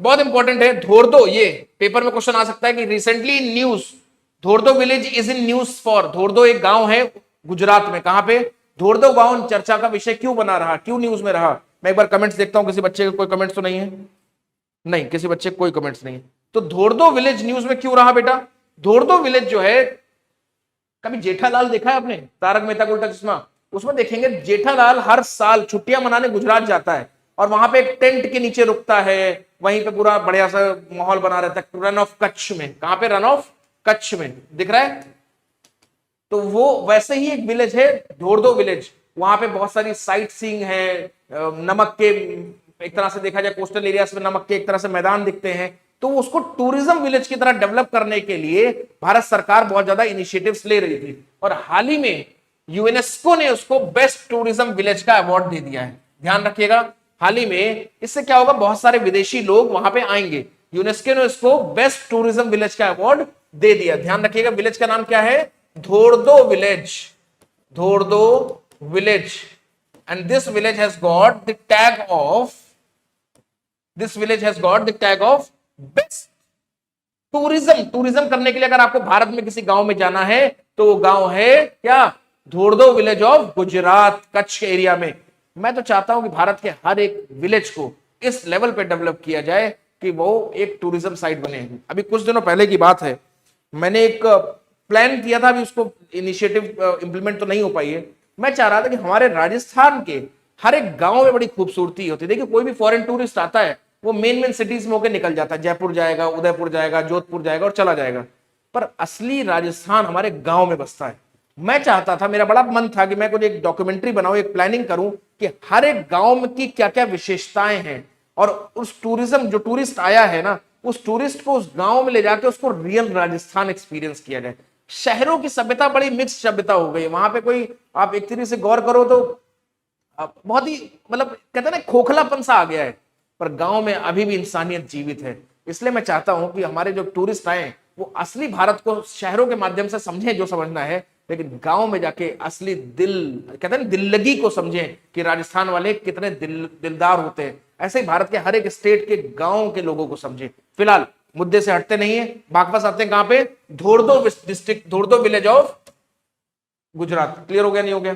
बहुत इंपॉर्टेंट है धोर्दो, ये पेपर में क्वेश्चन आ सकता है कि recently news Dhordo village is in news for. Dhordo एक गांव है गुजरात में, कहां पे? धोर्दो गांव चर्चा का विषय क्यों बना रहा, क्यों न्यूज में रहा? मैं एक बार कमेंट्स देखता हूं, किसी बच्चे का कोई कमेंट्स तो नहीं है? नहीं, किसी बच्चे का कोई कमेंट्स नहीं है। तो धोर्दो विलेज न्यूज में क्यों रहा बेटा? धोर्दो विलेज जो है, कभी जेठालाल देखा है आपने, तारक मेहता का उल्टा चश्मा? उसमें देखेंगे जेठालाल हर साल छुट्टियां मनाने गुजरात जाता है और वहां पे एक टेंट के नीचे रुकता है, वहीं पे पूरा बढ़िया सा माहौल बना रहता है। रन ऑफ कच्छ में, कहां पे? रन ऑफ कच्छ में, दिख रहा है? तो वो वैसे ही एक विलेज है धोर्दो विलेज। वहां पे बहुत सारी साइट सीइंग है, नमक के, एक तरह से देखा जाए कोस्टल एरियाज में नमक के एक तरह से मैदान दिखते हैं। तो उसको टूरिज्म विलेज की तरह डेवलप करने के लिए भारत सरकार बहुत ज्यादा इनिशिएटिव्स ले रही थी और हाल ही में यूनेस्को ने उसको बेस्ट टूरिज्म विलेज का अवार्ड दे दिया है। ध्यान रखिएगा, हाल ही में इससे क्या होगा, बहुत सारे विदेशी लोग वहां पे आएंगे। यूनेस्को ने उसको बेस्ट टूरिज्म विलेज का अवार्ड दे दिया। ध्यान रखिएगा, विलेज का नाम क्या है? Dhordo village. Dhordo village. And this village has got the tag of, this village has got the tag of best tourism. Tourism करने के लिए अगर आपको भारत में किसी गांव में जाना है तो वो गांव है क्या? धोर्दो विलेज ऑफ गुजरात, कच्छ के एरिया में। मैं तो चाहता हूं कि भारत के हर एक विलेज को इस लेवल पे डेवलप किया जाए कि वो एक टूरिज्म साइट बने। अभी कुछ दिनों पहले की बात है, मैंने एक प्लान किया था, अभी उसको इनिशिएटिव इंप्लीमेंट तो नहीं हो पाई है। मैं चाह रहा था कि हमारे राजस्थान के हर एक गांव में बड़ी खूबसूरती होती है। देखिए, कोई भी फॉरेन टूरिस्ट आता है वो मेन सिटीज में होकर निकल जाता है, जयपुर जाएगा, उदयपुर जाएगा, जोधपुर जाएगा और चला जाएगा, पर असली राजस्थान हमारे गांव में बसता है। मैं चाहता था, मेरा बड़ा मन था कि मैं कुछ एक डॉक्यूमेंट्री बनाऊं, एक प्लानिंग करूं कि हर एक गांव में की क्या क्या विशेषताएं हैं और उस टूरिज्म, जो टूरिस्ट आया है ना, उस टूरिस्ट को उस गांव में ले जाके उसको रियल राजस्थान एक्सपीरियंस किया जाए। शहरों की सभ्यता बड़ी मिक्स सभ्यता हो गई, वहां पे कोई, आप एक तरीके से गौर करो तो बहुत ही, मतलब कहते हैं ना, खोखलापन सा आ गया है, पर गांव में अभी भी इंसानियत जीवित है। इसलिए मैं चाहता हूं कि हमारे जो टूरिस्ट आए वो असली भारत को शहरों के माध्यम से समझें जो समझना है, लेकिन गांव में जाके असली दिल, कहते हैं दिल लगी को समझें कि राजस्थान वाले कितने दिलदार होते हैं। ऐसे ही भारत के हर एक स्टेट के गांव के लोगों को समझें। फिलहाल मुद्दे से हटते नहीं है, वापस आते हैं कहां पे? Dhordo district, Dhordo village of Gujarat. Clear हो गया, नहीं हो गया?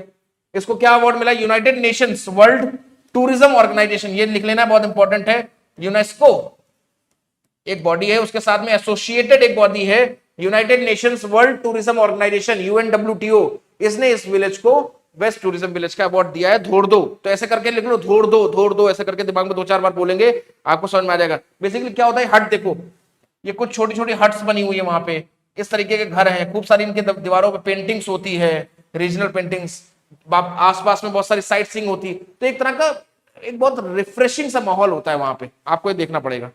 इसको क्या अवार्ड मिला? United Nations World Tourism Organisation, ये लिख लेना, बहुत इंपॉर्टेंट है। यूनेस्को एक बॉडी है, उसके साथ में एसोसिएटेड एक बॉडी है, United Nations World Tourism Organization, UNWTO. इसने इस विलेज को बेस्ट टूरिज्म विलेज का अवार्ड दिया है, धोर्दो। तो ऐसे करके लिख लो, धोर्दो, धोर्दो, ऐसे करके दिमाग में 2-4 बार बोलेंगे, आपको समझ में आ जाएगा। बेसिकली क्या होता है, हट देखो, ये कुछ छोटी छोटी हट्स बनी हुई है, वहां पे इस तरीके के घर हैं, खूब सारी इनके दीवारों पे पेंटिंग्स होती है, रीजनल पेंटिंग्स, आसपास में बहुत सारी साइट सीइंग होती है। तो एक तरह का एक बहुत रिफ्रेशिंग सा माहौल होता है वहां पे, आपको ये देखना पड़ेगा।